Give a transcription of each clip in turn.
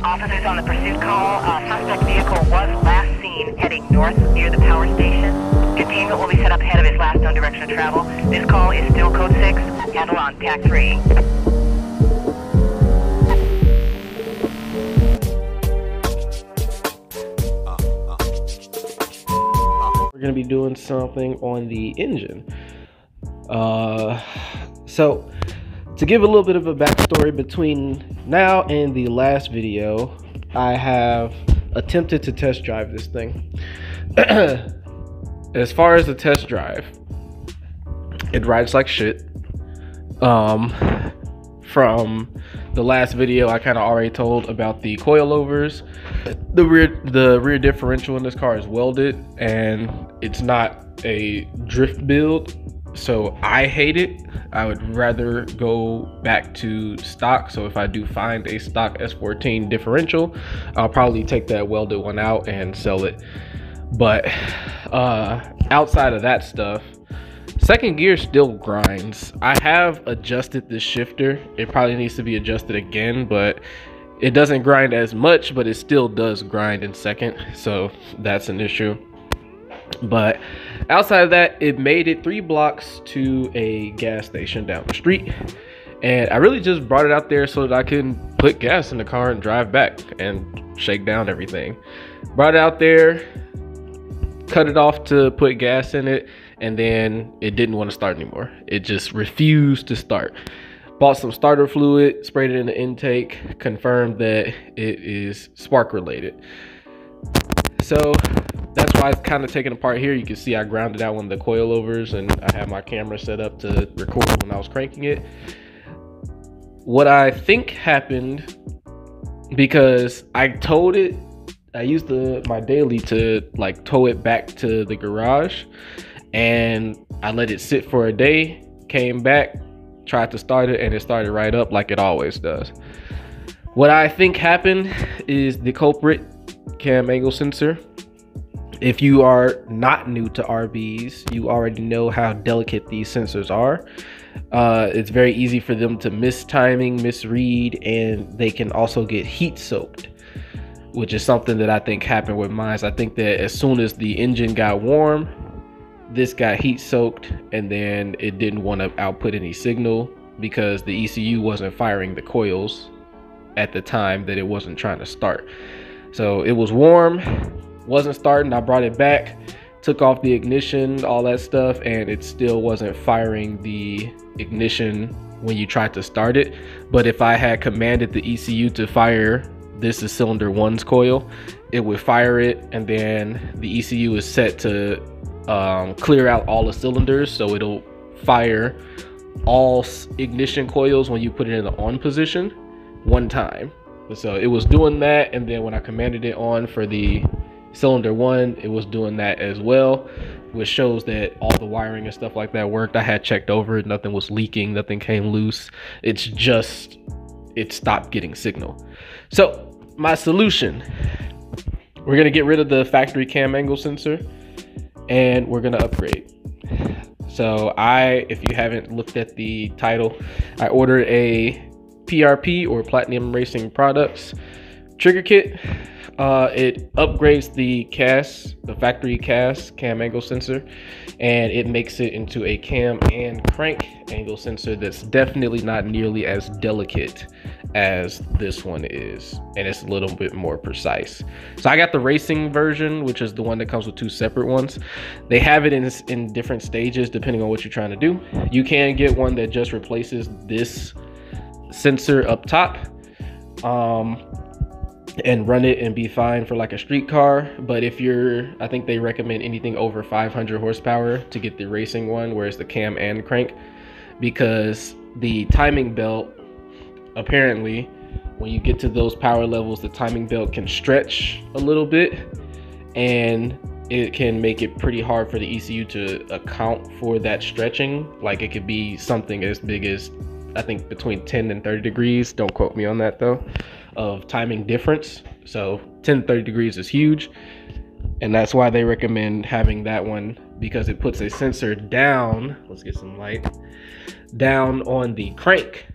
Officers on the pursuit call. Suspect vehicle was last seen heading north near the power station. Containment will be set up ahead of his last known direction of travel. This call is still code 6. Handle on PAC 3. We're going to be doing something on the engine. So to give a little bit of a backstory, between now and the last video, I have attempted to test drive this thing. As far as the test drive, it rides like shit. From the last video, I kind of already told about the coilovers. The rear differential in this car is welded, and it's not a drift build, so I hate it. I would rather go back to stock. So if I do find a stock S14 differential, I'll probably take that welded one out and sell it. But outside of that stuff, second gear still grinds. I have adjusted the shifter. It probably needs to be adjusted again, but it doesn't grind as much, but it still does grind in second, so that's an issue. But outside of that, it made it 3 blocks to a gas station down the street, and I really just brought it out there so that I can put gas in the car and drive back and shake down everything. Brought it out there, cut it off to put gas in it, and then it didn't want to start anymore. It just refused to start. Bought some starter fluid, sprayed it in the intake, confirmed that it is spark related. So that's why it's kind of taken apart here. You can see I grounded out one of the coilovers, and I have my camera set up to record when I was cranking it. What I think happened, because I towed it, I used my daily to like tow it back to the garage, and I let it sit for a day, came back, tried to start it, and it started right up like it always does. What I think happened is the culprit cam angle sensor. If you are not new to RBs, you already know how delicate these sensors are. It's very easy for them to miss timing, misread, and they can also get heat soaked, which is something that I think happened with mine. I think that as soon as the engine got warm, this got heat soaked, and then it didn't want to output any signal because the ECU wasn't firing the coils at the time that it wasn't trying to start. So it was warm, wasn't starting. I brought it back, took off the ignition, all that stuff, and it still wasn't firing the ignition when you tried to start it. But if I had commanded the ECU to fire, this is cylinder 1's coil, it would fire it, and then the ECU is set to clear out all the cylinders, so it'll fire all ignition coils when you put it in the on position one time. So it was doing that, and then when I commanded it on for the cylinder 1, it was doing that as well, which shows that all the wiring and stuff like that worked. I had checked over it, nothing was leaking, nothing came loose. It's just it stopped getting signal. So my solution, we're gonna get rid of the factory cam angle sensor, and we're gonna upgrade. So if you haven't looked at the title, I ordered a PRP, or Platinum Racing Products, trigger kit. It upgrades the factory cam angle sensor, and it makes it into a cam and crank angle sensor that's definitely not nearly as delicate as this one is, and it's a little bit more precise. So I got the racing version, which is the one that comes with 2 separate ones. They have it in different stages depending on what you're trying to do. You can get one that just replaces this sensor up top and run it and be fine for like a street car. But if I think they recommend anything over 500 horsepower to get the racing one, where it's the cam and crank, because the timing belt, apparently when you get to those power levels, the timing belt can stretch a little bit, and it can make it pretty hard for the ECU to account for that stretching. Like it could be something as big as, I think, between 10 and 30 degrees, don't quote me on that though, of timing difference. So 10 to 30 degrees is huge, and that's why they recommend having that one, because it puts a sensor down, let's get some light, down on the crank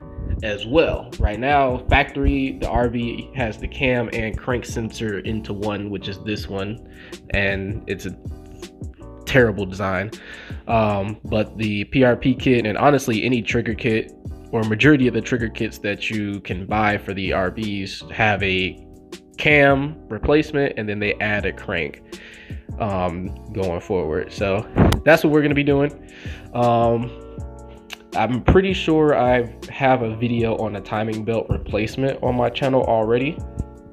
as well. Right now, factory, the RV has the cam and crank sensor into one, which is this one, and it's a terrible design. But the PRP kit, and honestly any trigger kit or majority of the trigger kits that you can buy for the RVs have a cam replacement, and then they add a crank going forward. So that's what we're going to be doing. I'm pretty sure I have a video on a timing belt replacement on my channel already,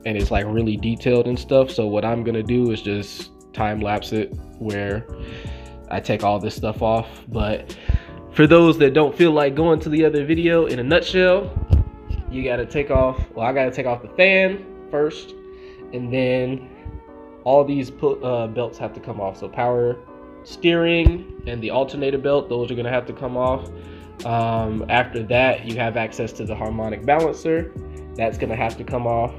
and it's like really detailed and stuff. So what I'm gonna do is just time lapse it where I take all this stuff off. But for those that don't feel like going to the other video, in a nutshell, you gotta take off, well, I gotta take off the fan first, and then all these belts have to come off. So power steering and the alternator belt, those are gonna have to come off. After that, you have access to the harmonic balancer, that's gonna have to come off,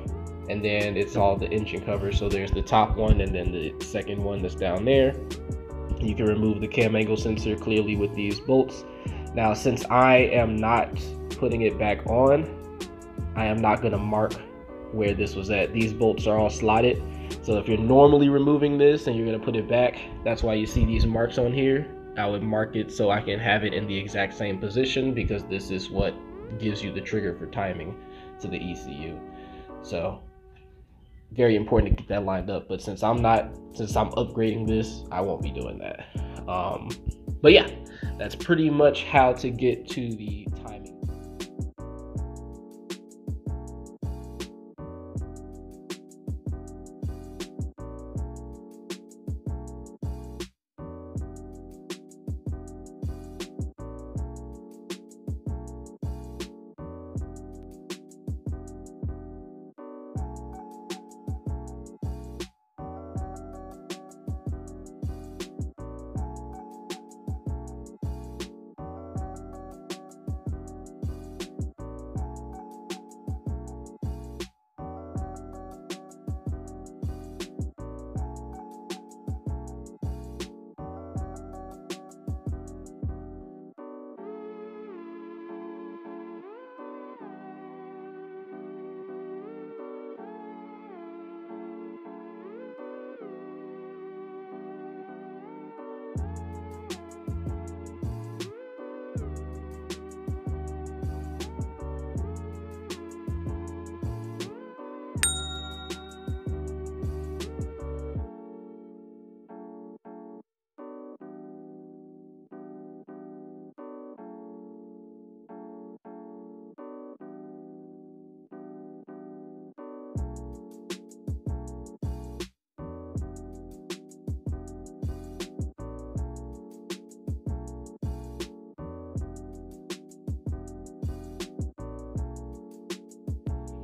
and then it's all the engine covers. So there's the top one and then the second one that's down there. You can remove the cam angle sensor clearly with these bolts. Now, since I am not putting it back on, I am not gonna mark where this was at. These bolts are all slotted, so if you're normally removing this and you're gonna put it back, that's why you see these marks on here. I would mark it so I can have it in the exact same position, because this is what gives you the trigger for timing to the ECU. So very important to get that lined up. But since I'm upgrading this, I won't be doing that. But yeah, that's pretty much how to get to the timing.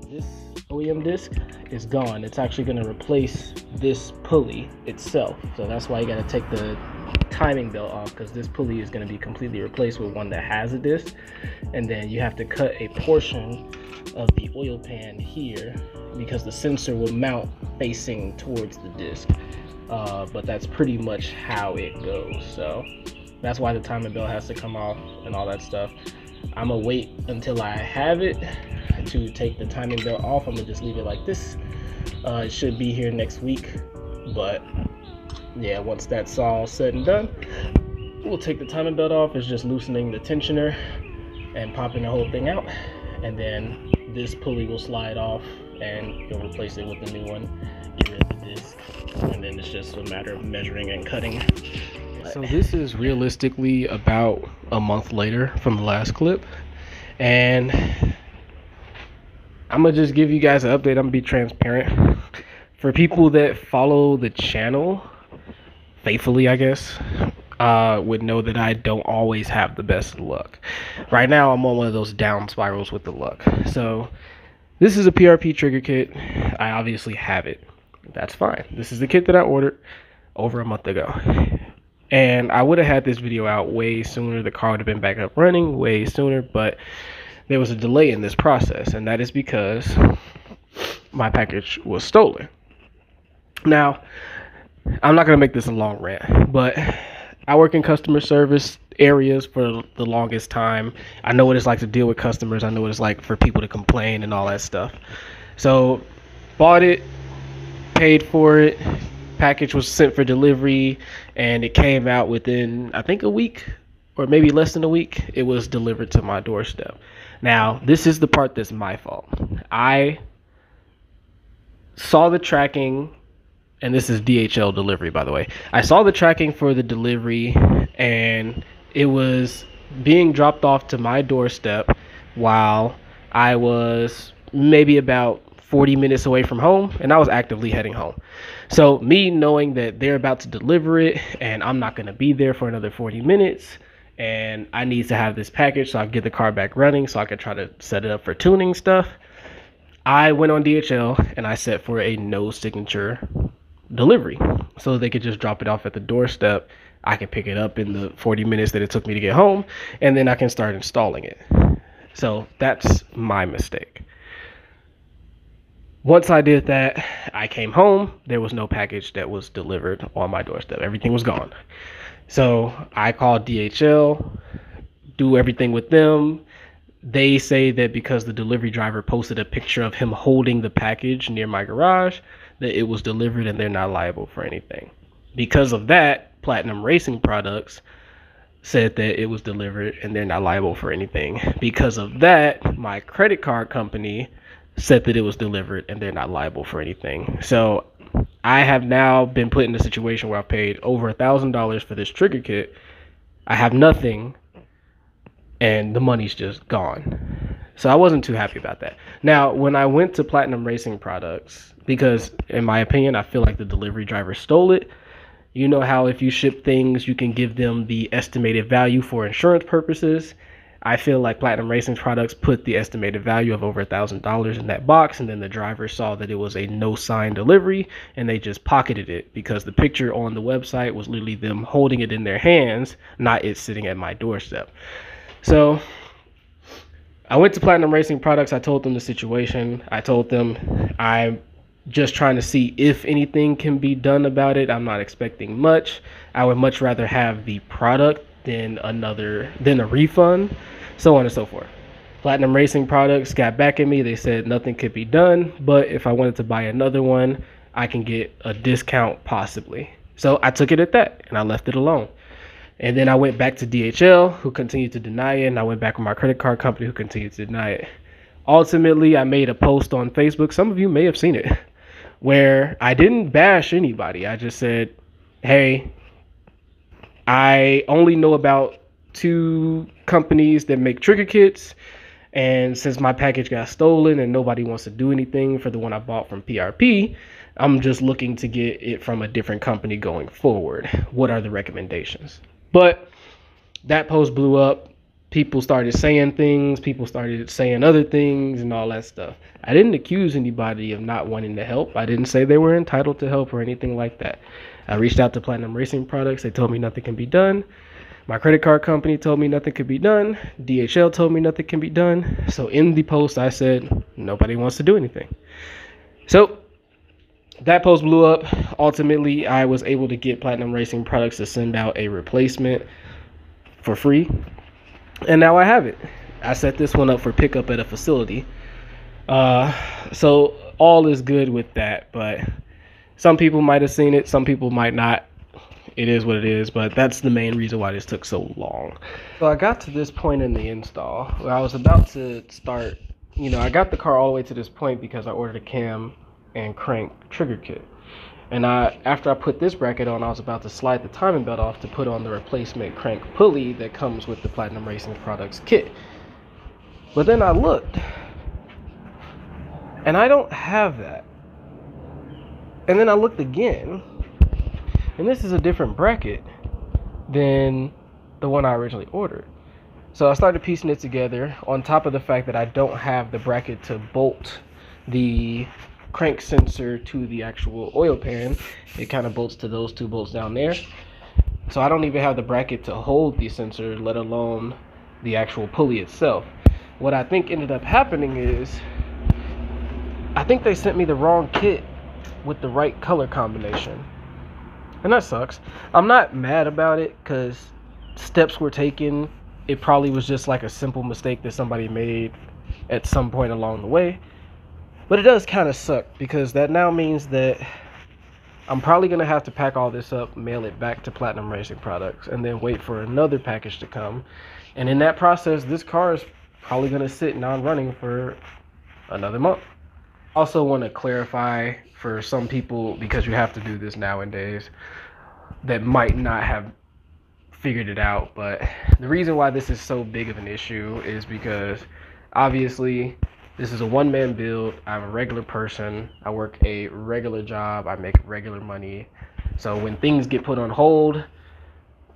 This OEM disc is gone. It's actually going to replace this pulley itself. So that's why you got to take the timing belt off, because this pulley is going to be completely replaced with one that has a disc. And then you have to cut a portion of the oil pan here, because the sensor will mount facing towards the disc. But that's pretty much how it goes. So that's why the timing belt has to come off and all that stuff. I'm gonna wait until I have it to take the timing belt off. I'm gonna just leave it like this. It should be here next week, but yeah, once that's all said and done, we'll take the timing belt off. It's just loosening the tensioner and popping the whole thing out, and then this pulley will slide off and you'll replace it with a new one, get rid of the disc, and then it's just a matter of measuring and cutting. So this is realistically about a month later from the last clip, and I'm gonna just give you guys an update. I'm gonna be transparent. For people that follow the channel faithfully, I guess, would know that I don't always have the best luck. Right now, I'm on one of those down spirals with the luck. So this is a PRP trigger kit. I obviously have it. That's fine. This is the kit that I ordered over a month ago. And I would have had this video out way sooner. The car would have been back up running way sooner, but there was a delay in this process, and that is because my package was stolen. Now, I'm not going to make this a long rant, but I work in customer service areas for the longest time. I know what it's like to deal with customers. I know what it's like for people to complain and all that stuff. So bought it, paid for it, package was sent for delivery, and it came out within, I think, a week or maybe less than a week. It was delivered to my doorstep. Now, this is the part that's my fault. I saw the tracking, and this is DHL delivery, by the way. I saw the tracking for the delivery, and it was being dropped off to my doorstep while I was maybe about 40 minutes away from home, and I was actively heading home. So me knowing that they're about to deliver it and I'm not going to be there for another 40 minutes, and I need to have this package so I can get the car back running so I can try to set it up for tuning stuff, I went on DHL and I set for a no signature delivery so they could just drop it off at the doorstep. I can pick it up in the 40 minutes that it took me to get home, and then I can start installing it. So that's my mistake. Once I did that, I came home. There was no package that was delivered on my doorstep. Everything was gone. So I called DHL, do everything with them. They say that because the delivery driver posted a picture of him holding the package near my garage, that it was delivered and they're not liable for anything. Because of that, Platinum Racing Products said that it was delivered and they're not liable for anything. Because of that, my credit card company said that it was delivered and they're not liable for anything. So I have now been put in a situation where I paid over $1,000 for this trigger kit. I have nothing, and the money's just gone. So I wasn't too happy about that. Now, when I went to Platinum Racing Products, because in my opinion, I feel like the delivery driver stole it. You know how if you ship things, you can give them the estimated value for insurance purposes. I feel like Platinum Racing Products put the estimated value of over $1,000 in that box, and then the driver saw that it was a no sign delivery, and they just pocketed it because the picture on the website was literally them holding it in their hands, not it sitting at my doorstep. So I went to Platinum Racing Products. I told them the situation. I told them I'm just trying to see if anything can be done about it. I'm not expecting much. I would much rather have the product than a refund, so on and so forth. Platinum Racing Products got back at me. They said nothing could be done, but if I wanted to buy another one, I can get a discount possibly. So I took it at that and I left it alone. And then I went back to DHL, who continued to deny it, and I went back with my credit card company, who continued to deny it. Ultimately, I made a post on Facebook. Some of you may have seen it, where I didn't bash anybody. I just said, hey, I only know about 2 companies that make trigger kits, and since my package got stolen and nobody wants to do anything for the one I bought from PRP, I'm just looking to get it from a different company going forward. What are the recommendations? But that post blew up. People started saying things. People started saying other things and all that stuff. I didn't accuse anybody of not wanting to help. I didn't say they were entitled to help or anything like that. I reached out to Platinum Racing Products. They told me nothing can be done. My credit card company told me nothing could be done. DHL told me nothing can be done. So in the post, I said, nobody wants to do anything. So that post blew up. Ultimately, I was able to get Platinum Racing Products to send out a replacement for free. And now I have it. I set this one up for pickup at a facility. So all is good with that, but some people might have seen it, some people might not. It is what it is, but that's the main reason why this took so long. So I got to this point in the install where I was about to start, I got the car all the way to this point because I ordered a cam and crank trigger kit. And after I put this bracket on, I was about to slide the timing belt off to put on the replacement crank pulley that comes with the Platinum Racing Products kit. But then I looked, and I don't have that. And then I looked again, and this is a different bracket than the one I originally ordered. So I started piecing it together, on top of the fact that I don't have the bracket to bolt the crank sensor to the actual oil pan. It kind of bolts to those 2 bolts down there. So I don't even have the bracket to hold the sensor, let alone the actual pulley itself. What I think ended up happening is, I think they sent me the wrong kit with the right color combination. And that sucks. I'm not mad about it because steps were taken, it probably was just like a simple mistake that somebody made at some point along the way. But it does kind of suck, because that now means that I'm probably going to have to pack all this up, mail it back to Platinum Racing Products, and then wait for another package to come. And in that process, this car is probably going to sit non-running for another month. Also want to clarify for some people, because you have to do this nowadays, that might not have figured it out, but the reason why this is so big of an issue is because obviously this is a one-man build. I'm a regular person. I work a regular job. I make regular money. So when things get put on hold,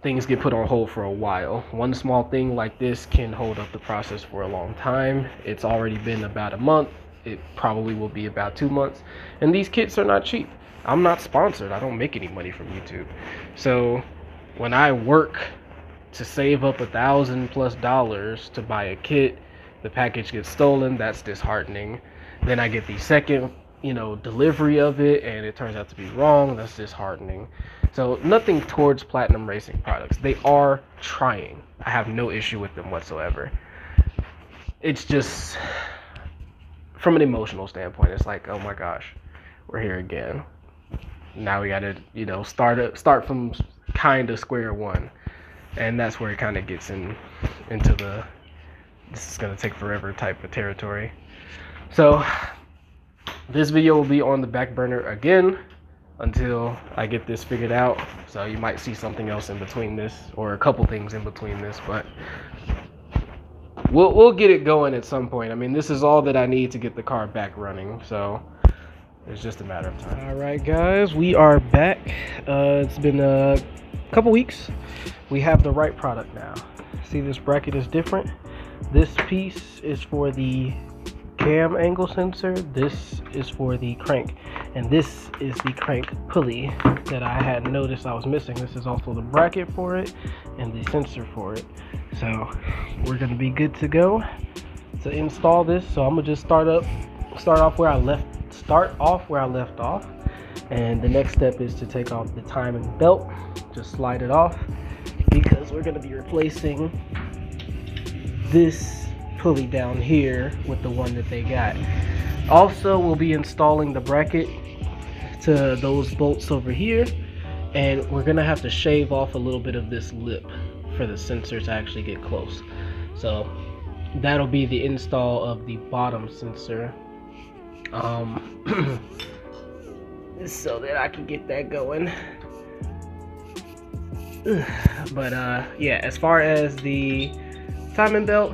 things get put on hold for a while. One small thing like this can hold up the process for a long time. It's already been about a month. It probably will be about 2 months. And these kits are not cheap. I'm not sponsored. I don't make any money from YouTube. So when I work to save up $1,000+ to buy a kit, the package gets stolen. That's disheartening. Then I get the second, delivery of it, and it turns out to be wrong. That's disheartening. So nothing towards Platinum Racing Products. They are trying. I have no issue with them whatsoever. It's just, from an emotional standpoint, it's like, oh my gosh, we're here again. Now we gotta, start from kind of square one. And that's where it kind of gets into the this is gonna take forever type of territory. So this video will be on the back burner again until I get this figured out. So you might see something else in between this, or a couple things in between this, but we'll get it going at some point. I mean, this is all that I need to get the car back running, so it's just a matter of time. All right, guys, we are back. It's been a couple weeks. We have the right product now. See, this bracket is different. This piece is for the cam angle sensor. This is for the crank, and this is the crank pulley that I had noticed I was missing. This is also the bracket for it and the sensor for it. So we're gonna be good to go to install this. So I'm gonna just start off where I left off, and the next step is to take off the timing belt. Just slide it off, because we're gonna be replacing this pulley down here with the one that they got. Also, we'll be installing the bracket to those bolts over here, and we're gonna have to shave off a little bit of this lip for the sensor to actually get close. So that'll be the install of the bottom sensor, so that I can get that going. But yeah, as far as the timing belt,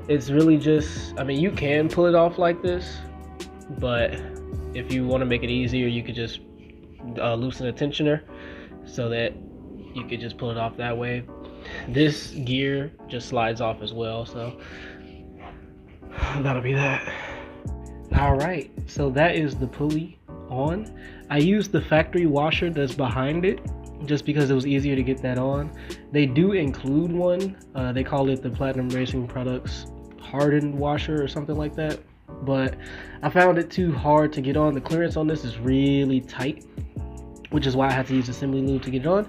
it's really just, I mean, you can pull it off like this, but if you want to make it easier, you could just loosen the tensioner so that you could just pull it off that way. This gear just slides off as well, so that'll be that. All right, so that is the pulley on. I used the factory washer that's behind it just because it was easier to get that on. They do include one. They call it the Platinum Racing Products hardened washer or something like that, but I found it too hard to get on. The clearance on this is really tight, which is why I had to use assembly lube to get it on.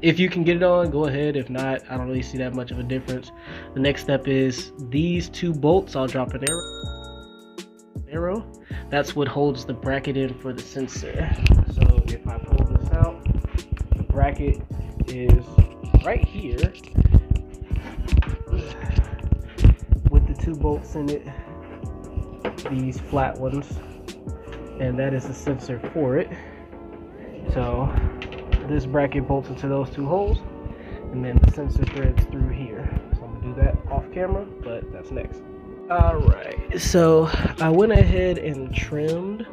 If you can get it on, go ahead. If not, I don't really see that much of a difference. The next step is these two bolts. I'll drop an arrow. That's what holds the bracket in for the sensor. So if I pull this out, the bracket is right here with the two bolts in it, these flat ones, and that is the sensor for it. So this bracket bolts into those two holes, and then the sensor threads through here. So I'm gonna do that off camera, but that's next. All right, so I went ahead and trimmed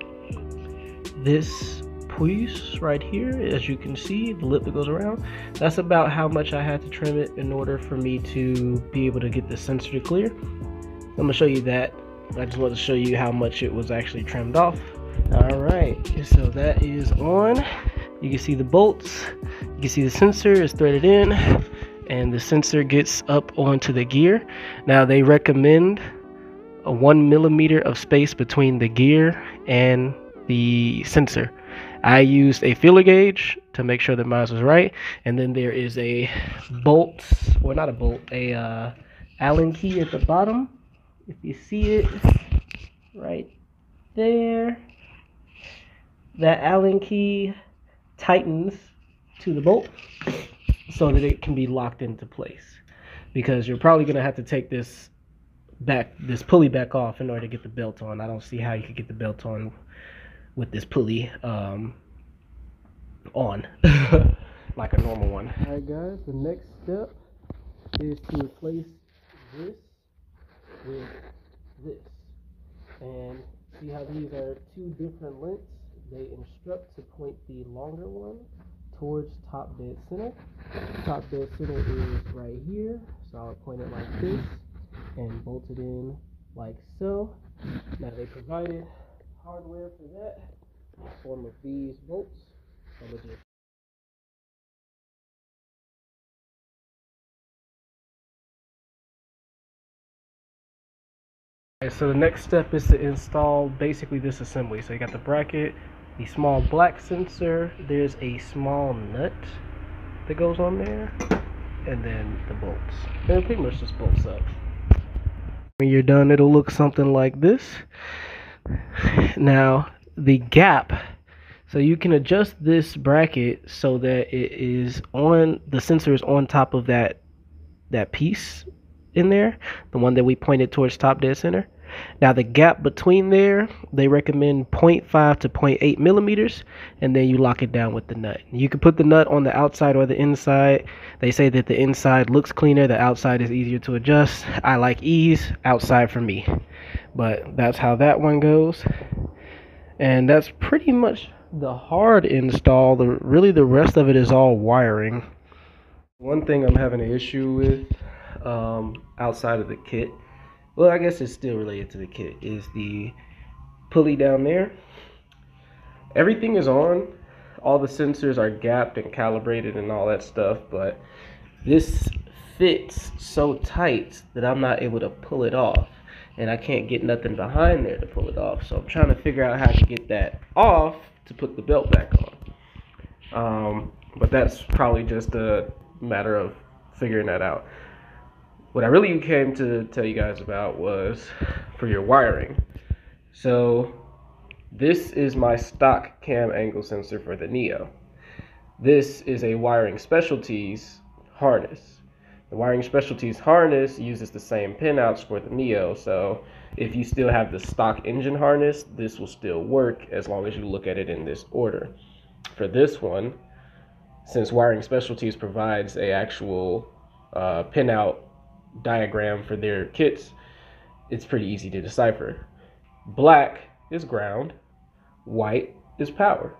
this piece right here. As you can see, the lip that goes around, that's about how much I had to trim it in order for me to be able to get the sensor to clear. I'm gonna show you that. I just wanted to show you how much it was actually trimmed off. All right, so that is on. You can see the bolts, you can see the sensor is threaded in, and the sensor gets up onto the gear. Now they recommend a 1 millimeter of space between the gear and the sensor. I used a feeler gauge to make sure that mine was right, and then there is a bolt, or not a bolt, a Allen key at the bottom. If you see it right there, that Allen key tightens to the bolt so that it can be locked into place, because you're probably going to have to take this pulley back off in order to get the belt on. I don't see how you could get the belt on with this pulley on like a normal one. Alright guys, the next step is to replace this with this. And see how these are two different lengths? They instruct to point the longer one towards top dead center. Top dead center is right here, so I'll point it like this and bolt it in like so. Now they provided hardware for that in the form of these bolts. So the next step is to install basically this assembly. So you got the bracket, the small black sensor, there's a small nut that goes on there, and then the bolts. And it pretty much just bolts up. When you're done, it'll look something like this. Now the gap, so you can adjust this bracket so that it is on, the sensor is on top of that piece in there, the one that we pointed towards top dead center. Now the gap between there, they recommend 0.5 to 0.8 millimeters, and then you lock it down with the nut. You can put the nut on the outside or the inside. They say that the inside looks cleaner, the outside is easier to adjust. I like ease, outside for me. But that's how that one goes. And that's pretty much the hard install. Really the rest of it is all wiring. One thing I'm having an issue with outside of the kit, well, I guess it's still related to the kit, is the pulley down there. Everything is on, all the sensors are gapped and calibrated and all that stuff, but this fits so tight that I'm not able to pull it off, and I can't get nothing behind there to pull it off. So I'm trying to figure out how to get that off to put the belt back on. But that's probably just a matter of figuring that out. What I really came to tell you guys about was for your wiring. So this is my stock cam angle sensor for the Neo. This is a wiring specialties harness. The wiring specialties harness uses the same pinouts for the Neo, so if you still have the stock engine harness, this will still work as long as you look at it in this order. For this one, since wiring specialties provides a actual pinout diagram for their kits, it's pretty easy to decipher. Black is ground, white is power.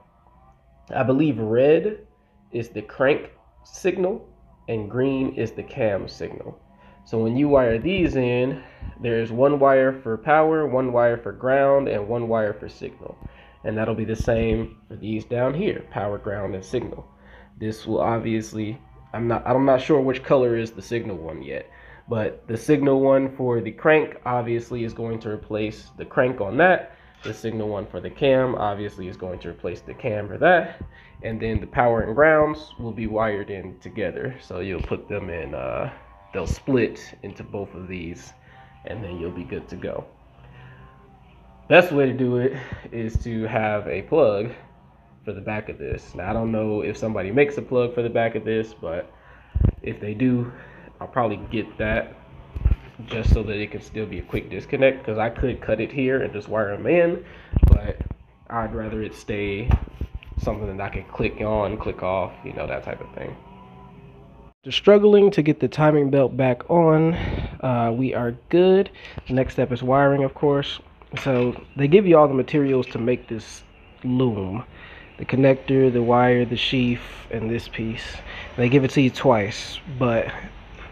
I believe red is the crank signal and green is the cam signal. So when you wire these in, there's one wire for power, one wire for ground, and one wire for signal. And that'll be the same for these down here, power, ground, and signal. This will obviously, I'm not sure which color is the signal one yet, but the signal one for the crank obviously is going to replace the crank on that. The signal one for the cam obviously is going to replace the cam for that. And then the power and grounds will be wired in together. So you'll put them in, they'll split into both of these, and then you'll be good to go. Best way to do it is to have a plug for the back of this. Now I don't know if somebody makes a plug for the back of this, but if they do, I'll probably get that just so that it can still be a quick disconnect, because I could cut it here and just wire them in, but I'd rather it stay something that I can click on, click off, you know, that type of thing. Just struggling to get the timing belt back on. We are good. The next step is wiring, of course. So they give you all the materials to make this loom: the connector, the wire, the sheath, and this piece. They give it to you twice, but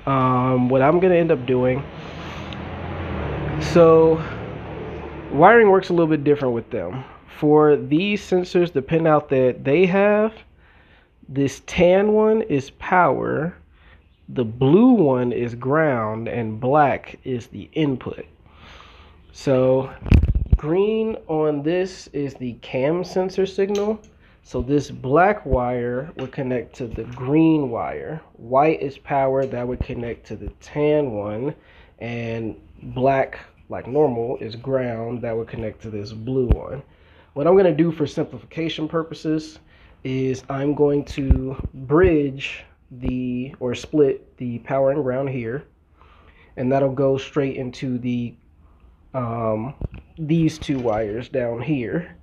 what I'm gonna end up doing, so wiring works a little bit different with them. For these sensors, the pinout that they have, this tan one is power, the blue one is ground, and black is the input. So green on this is the cam sensor signal, So this black wire would connect to the green wire. White is power, that would connect to the tan one. And black, like normal, is ground, that would connect to this blue one. What I'm going to do for simplification purposes is I'm going to bridge or split the power and ground here, and that'll go straight into the these two wires down here.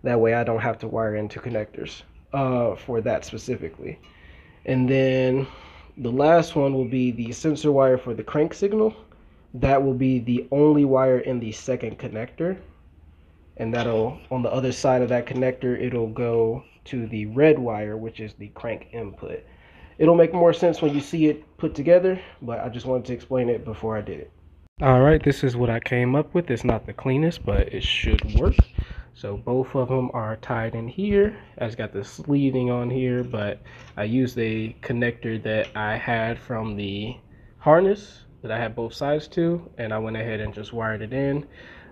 That way I don't have to wire into connectors for that specifically. And then the last one will be the sensor wire for the crank signal. That will be the only wire in the second connector. And that'll, on the other side of that connector, it'll go to the red wire, which is the crank input. It'll make more sense when you see it put together, but I just wanted to explain it before I did it. All right, this is what I came up with. It's not the cleanest, but it should work. So both of them are tied in here. I just got the sleeving on here, but I used a connector that I had from the harness that I had both sides to, and I went ahead and just wired it in.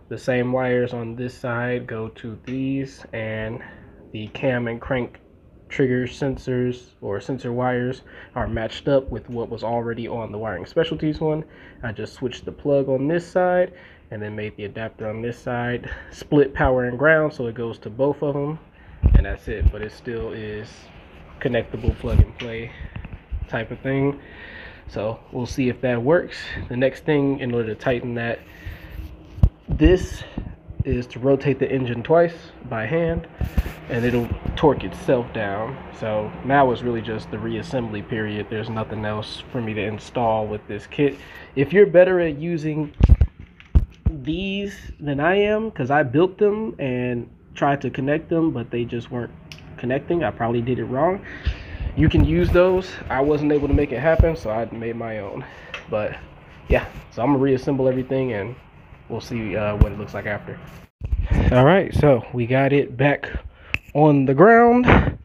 The same wires on this side go to these, and the cam and crank trigger sensors or sensor wires are matched up with what was already on the wiring specialties one. I just switched the plug on this side and then made the adapter on this side, split power and ground so it goes to both of them, and that's it. But it still is connectable plug and play type of thing. So we'll see if that works. The next thing, in order to tighten that, this is to rotate the engine twice by hand, and it'll torque itself down. So now it's really just the reassembly period. There's nothing else for me to install with this kit. If you're better at using these than I am, because I built them and tried to connect them but they just weren't connecting, I probably did it wrong, you can use those. I wasn't able to make it happen, so I made my own. But yeah, so I'm gonna reassemble everything and we'll see what it looks like after. All right, so we got it back on the ground.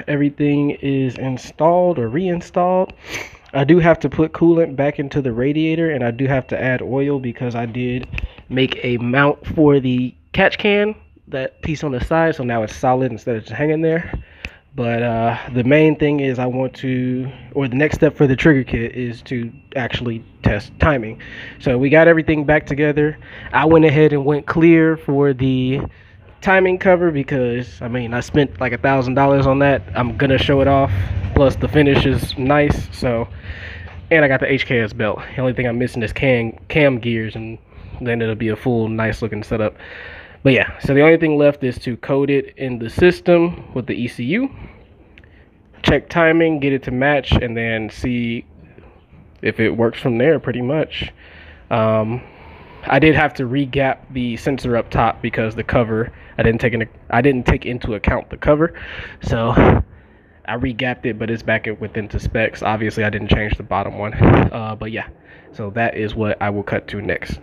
Everything is installed or reinstalled. I do have to put coolant back into the radiator, and I do have to add oil because I did make a mount for the catch can, that piece on the side, so now it's solid instead of just hanging there. But the main thing is the next step for the trigger kit is to actually test timing. So we got everything back together. I went ahead and went clear for the timing cover because, I mean, I spent like $1,000 on that. I'm gonna show it off. Plus the finish is nice. So, and I got the HKS belt. The only thing I'm missing is cam gears, and then it'll be a full nice looking setup. But yeah, so the only thing left is to code it in the system with the ECU, check timing, get it to match, and then see if it works from there pretty much. I did have to re-gap the sensor up top because the cover, I didn't take into account the cover. So I re-gapped it, but it's back within the specs. Obviously I didn't change the bottom one. But yeah, so that is what I will cut to next.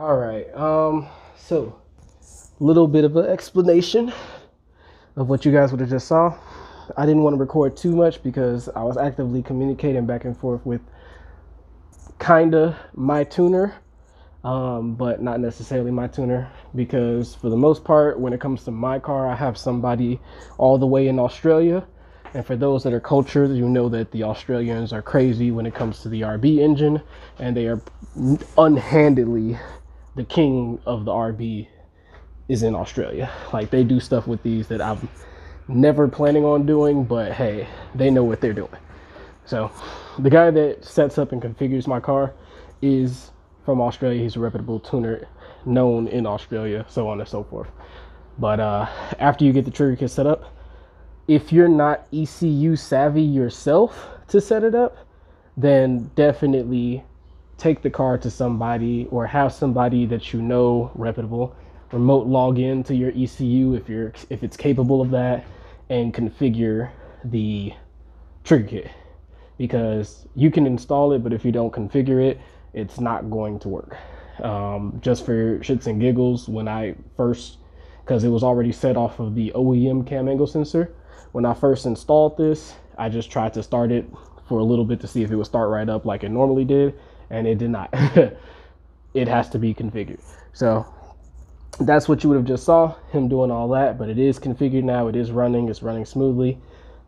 All right, so a little bit of an explanation of what you guys would have just saw. I didn't want to record too much because I was actively communicating back and forth with kinda my tuner, but not necessarily my tuner, because for the most part, when it comes to my car, I have somebody all the way in Australia And for those that are cultured, you know that the Australians are crazy when it comes to the RB engine, and they are unhandedly the king of the RB is in Australia. Like, they do stuff with these that I'm never planning on doing, but hey, they know what they're doing. So the guy that sets up and configures my car is from Australia. He's a reputable tuner known in Australia, so on and so forth. But after you get the trigger kit set up, if you're not ECU savvy yourself to set it up, then definitely take the car to somebody, or have somebody that you know reputable remote log in to your ECU if it's capable of that, and configure the trigger kit, because you can install it, but if you don't configure it, it's not going to work. Just for shits and giggles, when I first, because it was already set off of the OEM cam angle sensor, when I first installed this, I just tried to start it for a little bit to see if it would start right up like it normally did, and it did not. It has to be configured. So that's what you would have just saw, him doing all that, but it is configured now, it is running, it's running smoothly,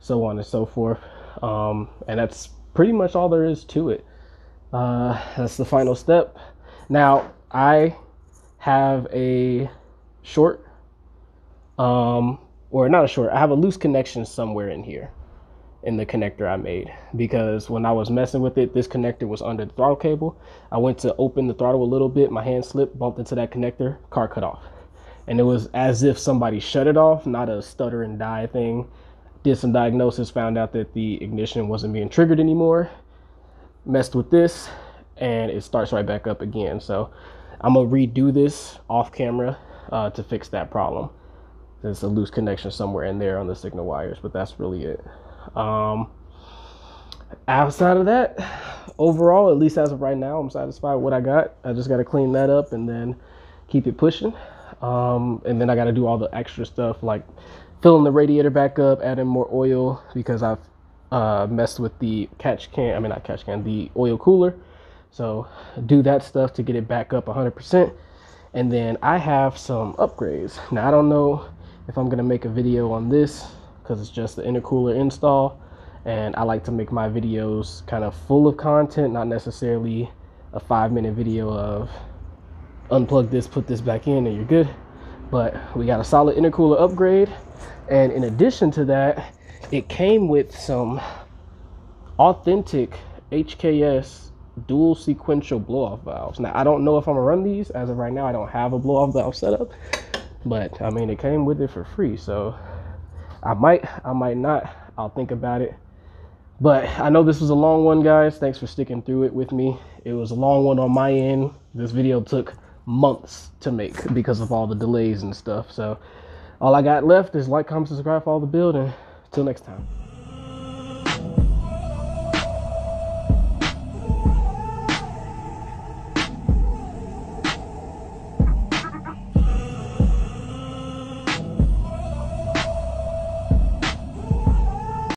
so on and so forth. And that's pretty much all there is to it. That's the final step. Now I have a short, or not a short, I have a loose connection somewhere in here in the connector I made, because when I was messing with it, this connector was under the throttle cable. I went to open the throttle a little bit, my hand slipped, bumped into that connector, car cut off. And it was as if somebody shut it off, not a stutter and die thing. Did some diagnosis, found out that the ignition wasn't being triggered anymore, messed with this, and it starts right back up again. So I'm gonna redo this off camera to fix that problem. There's a loose connection somewhere in there on the signal wires, but that's really it. Outside of that, overall, at least as of right now, I'm satisfied with what I got. I just got to clean that up and then keep it pushing. And then I got to do all the extra stuff like filling the radiator back up, adding more oil, because I've messed with the the oil cooler. So do that stuff to get it back up 100%. And then I have some upgrades. Now I don't know if I'm gonna make a video on this, because it's just the intercooler install, and I like to make my videos kind of full of content, not necessarily a 5-minute video of unplug this, put this back in, and you're good. But we got a solid intercooler upgrade, and in addition to that, it came with some authentic HKS dual sequential blow-off valves. Now I don't know if I'm gonna run these. As of right now, I don't have a blow-off valve set up, but I mean, it came with it for free, so I might not. I'll think about it. But I know this was a long one, guys. Thanks for sticking through it with me. It was a long one on my end. This video took months to make because of all the delays and stuff. So all I got left is like, comment, subscribe, follow the build, and until next time.